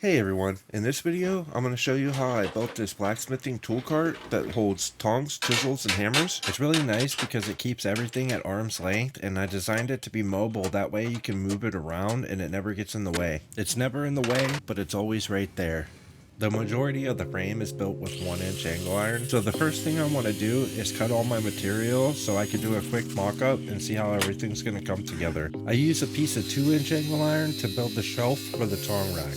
Hey everyone, in this video I'm going to show you how I built this blacksmithing tool cart that holds tongs, chisels, and hammers. It's really nice because it keeps everything at arm's length, and I designed it to be mobile, that way you can move it around and it never gets in the way. It's never in the way, but it's always right there. The majority of the frame is built with 1-inch angle iron, so the first thing I want to do is cut all my material so I can do a quick mock-up and see how everything's going to come together. I use a piece of 2-inch angle iron to build the shelf for the tong rack.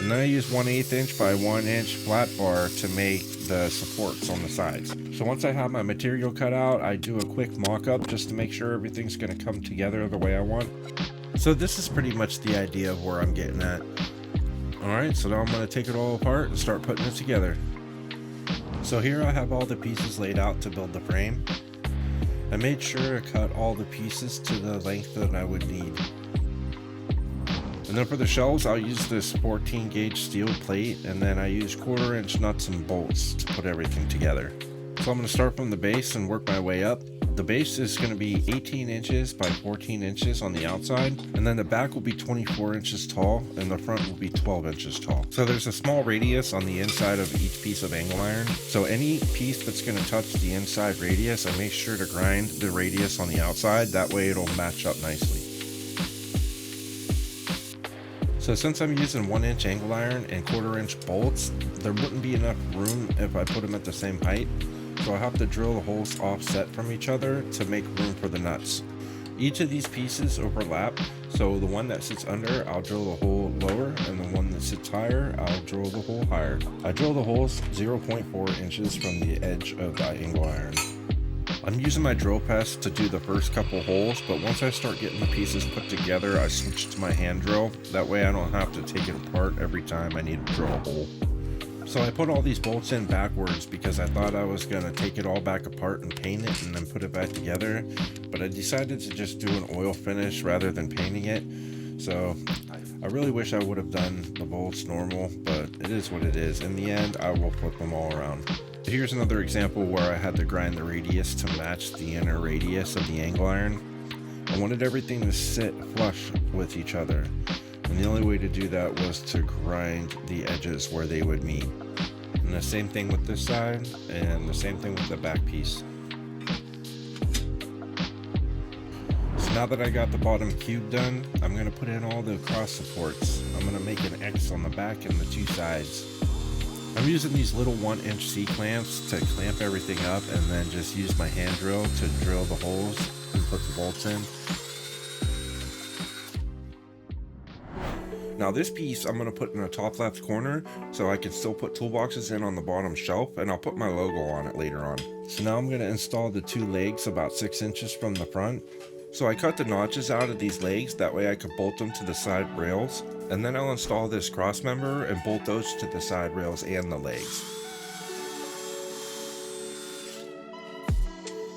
And then I use 1/8 inch by 1 inch flat bar to make the supports on the sides. So once I have my material cut out, I do a quick mock-up just to make sure everything's going to come together the way I want. So this is pretty much the idea of where I'm getting at. Alright, so now I'm going to take it all apart and start putting it together. So here I have all the pieces laid out to build the frame. I made sure to cut all the pieces to the length that I would need. And then for the shelves, I'll use this 14 gauge steel plate, and then I use 1/4 inch nuts and bolts to put everything together. So I'm going to start from the base and work my way up. The base is going to be 18 inches by 14 inches on the outside, and then the back will be 24 inches tall, and the front will be 12 inches tall. So there's a small radius on the inside of each piece of angle iron. So any piece that's going to touch the inside radius, I make sure to grind the radius on the outside, that way it'll match up nicely. So since I'm using 1-inch angle iron and 1/4 inch bolts, there wouldn't be enough room if I put them at the same height. So I have to drill the holes offset from each other to make room for the nuts. Each of these pieces overlap, so the one that sits under, I'll drill the hole lower, and the one that sits higher, I'll drill the hole higher. I drill the holes 0.4 inches from the edge of the angle iron. I'm using my drill press to do the first couple holes, but once I start getting the pieces put together, I switch to my hand drill. That way I don't have to take it apart every time I need to drill a hole. So I put all these bolts in backwards because I thought I was going to take it all back apart and paint it and then put it back together, but I decided to just do an oil finish rather than painting it. So I really wish I would have done the bolts normal, but it is what it is. In the end, I will flip them all around. Here's another example where I had to grind the radius to match the inner radius of the angle iron. I wanted everything to sit flush with each other, and the only way to do that was to grind the edges where they would meet. And the same thing with this side, and the same thing with the back piece. So now that I got the bottom cube done, I'm going to put in all the cross supports. I'm going to make an X on the back and the two sides. I'm using these little 1-inch C-clamps to clamp everything up, and then just use my hand drill to drill the holes and put the bolts in. Now this piece I'm going to put in the top left corner so I can still put toolboxes in on the bottom shelf, and I'll put my logo on it later on. So now I'm going to install the two legs about 6 inches from the front. So I cut the notches out of these legs, that way I could bolt them to the side rails, and then I'll install this cross member and bolt those to the side rails and the legs.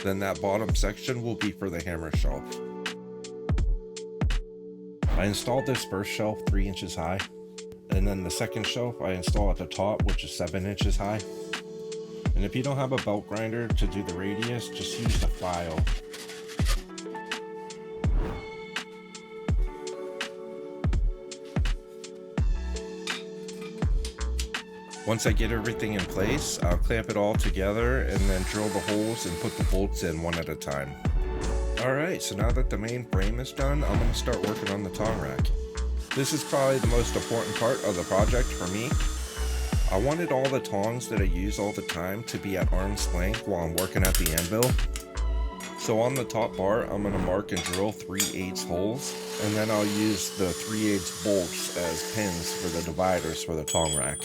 Then that bottom section will be for the hammer shelf. I installed this first shelf 3 inches high, and then the second shelf I install at the top, which is 7 inches high. And if you don't have a belt grinder to do the radius, just use the file. Once I get everything in place, I'll clamp it all together and then drill the holes and put the bolts in one at a time. Alright, so now that the main frame is done, I'm going to start working on the tong rack. This is probably the most important part of the project for me. I wanted all the tongs that I use all the time to be at arm's length while I'm working at the anvil. So on the top bar, I'm going to mark and drill 3/8 holes, and then I'll use the 3/8 bolts as pins for the dividers for the tong rack.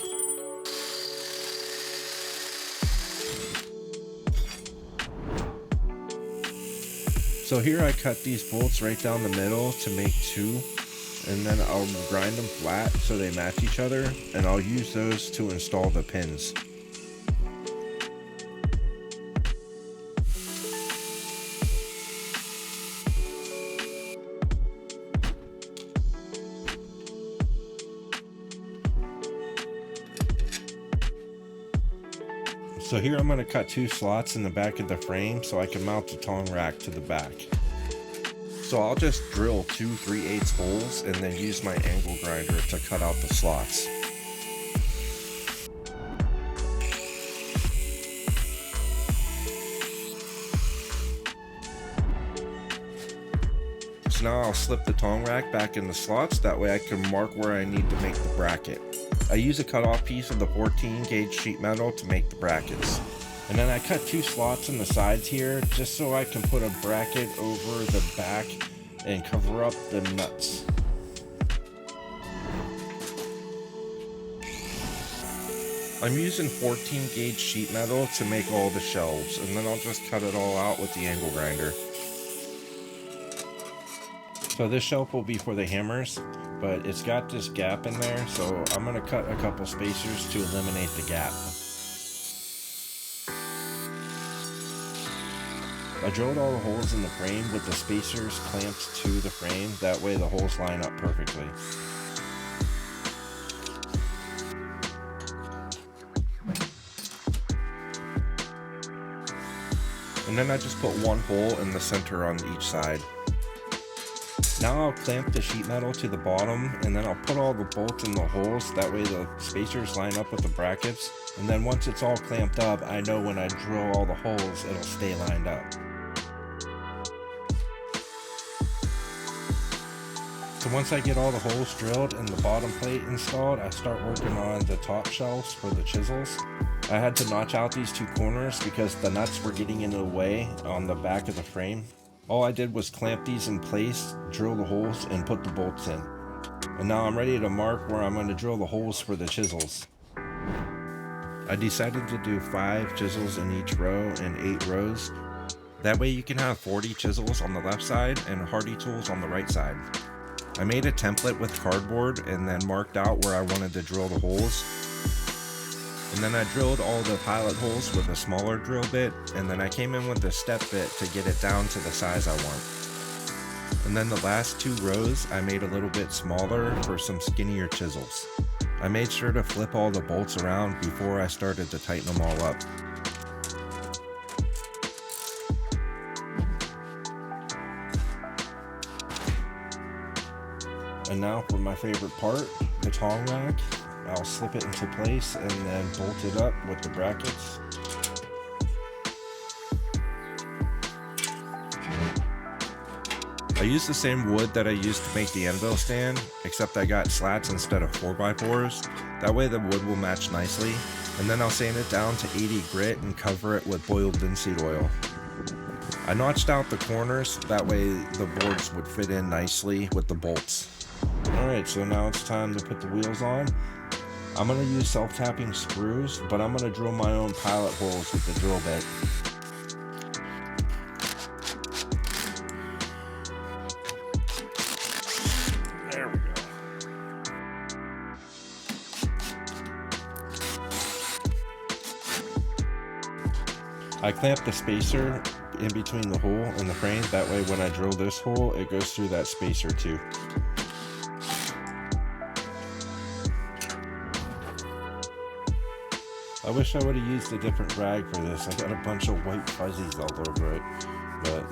So here I cut these bolts right down the middle to make 2, and then I'll grind them flat so they match each other, and I'll use those to install the pins. So here I'm going to cut 2 slots in the back of the frame so I can mount the tong rack to the back. So I'll just drill 2 3/8 holes and then use my angle grinder to cut out the slots. So now I'll slip the tong rack back in the slots, that way I can mark where I need to make the bracket. I use a cutoff piece of the 14 gauge sheet metal to make the brackets. And then I cut 2 slots in the sides here just so I can put a bracket over the back and cover up the nuts. I'm using 14 gauge sheet metal to make all the shelves, and then I'll just cut it all out with the angle grinder. So this shelf will be for the hammers, but it's got this gap in there, so I'm going to cut a couple spacers to eliminate the gap. I drilled all the holes in the frame with the spacers clamped to the frame, that way the holes line up perfectly. And then I just put 1 hole in the center on each side. Now I'll clamp the sheet metal to the bottom, and then I'll put all the bolts in the holes, that way the spacers line up with the brackets. And then once it's all clamped up, I know when I drill all the holes, it'll stay lined up. So once I get all the holes drilled and the bottom plate installed, I start working on the top shelves for the chisels. I had to notch out these 2 corners because the nuts were getting in the way on the back of the frame. All I did was clamp these in place, drill the holes, and put the bolts in. And now I'm ready to mark where I'm going to drill the holes for the chisels. I decided to do 5 chisels in each row and 8 rows. That way you can have 40 chisels on the left side and hardy tools on the right side. I made a template with cardboard and then marked out where I wanted to drill the holes. And then I drilled all the pilot holes with a smaller drill bit, and then I came in with a step bit to get it down to the size I want. And then the last 2 rows I made a little bit smaller for some skinnier chisels. I made sure to flip all the bolts around before I started to tighten them all up. And now for my favorite part, the tong rack. I'll slip it into place and then bolt it up with the brackets. I used the same wood that I used to make the Anvil stand, except I got slats instead of 4x4s. That way the wood will match nicely. And then I'll sand it down to 80 grit and cover it with boiled linseed oil. I notched out the corners, that way the boards would fit in nicely with the bolts. Alright, so now it's time to put the wheels on. I'm going to use self-tapping screws, but I'm going to drill my own pilot holes with the drill bit. There we go. I clamp the spacer in between the hole and the frame, that way when I drill this hole, it goes through that spacer too. I wish I would have used a different rag for this. I got a bunch of white fuzzies all over it, but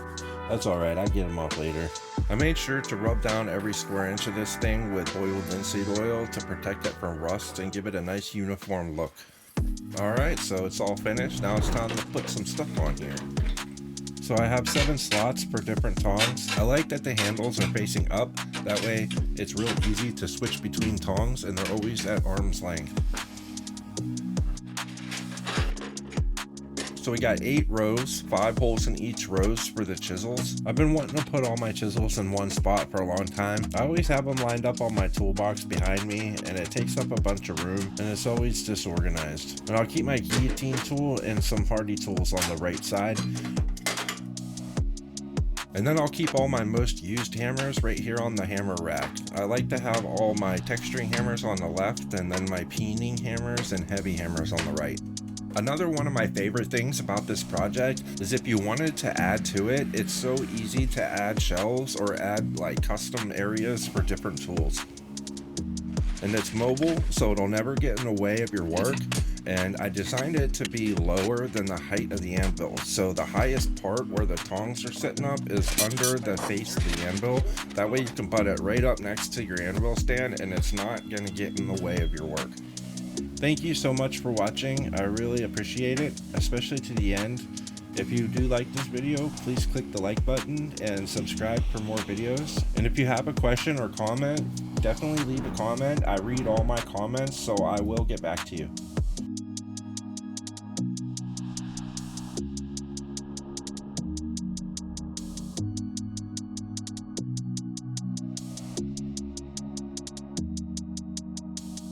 that's alright, I get them off later. I made sure to rub down every square inch of this thing with boiled linseed oil to protect it from rust and give it a nice uniform look. Alright, so it's all finished. Now it's time to put some stuff on here. So I have 7 slots for different tongs. I like that the handles are facing up. That way it's real easy to switch between tongs and they're always at arm's length. So we got 8 rows, 5 holes in each rows for the chisels. I've been wanting to put all my chisels in one spot for a long time. I always have them lined up on my toolbox behind me, and it takes up a bunch of room, and it's always disorganized. And I'll keep my guillotine tool and some hardy tools on the right side. And then I'll keep all my most used hammers right here on the hammer rack. I like to have all my texturing hammers on the left, and then my peening hammers and heavy hammers on the right. Another one of my favorite things about this project is if you wanted to add to it, it's so easy to add shelves or add like custom areas for different tools. And it's mobile, so it'll never get in the way of your work. and I designed it to be lower than the height of the anvil. So the highest part where the tongs are sitting up is under the face of the anvil. That way you can put it right up next to your anvil stand and it's not going to get in the way of your work. Thank you so much for watching. I really appreciate it, especially to the end. If you do like this video, please click the like button and subscribe for more videos. And if you have a question or comment, definitely leave a comment. I read all my comments, so I will get back to you.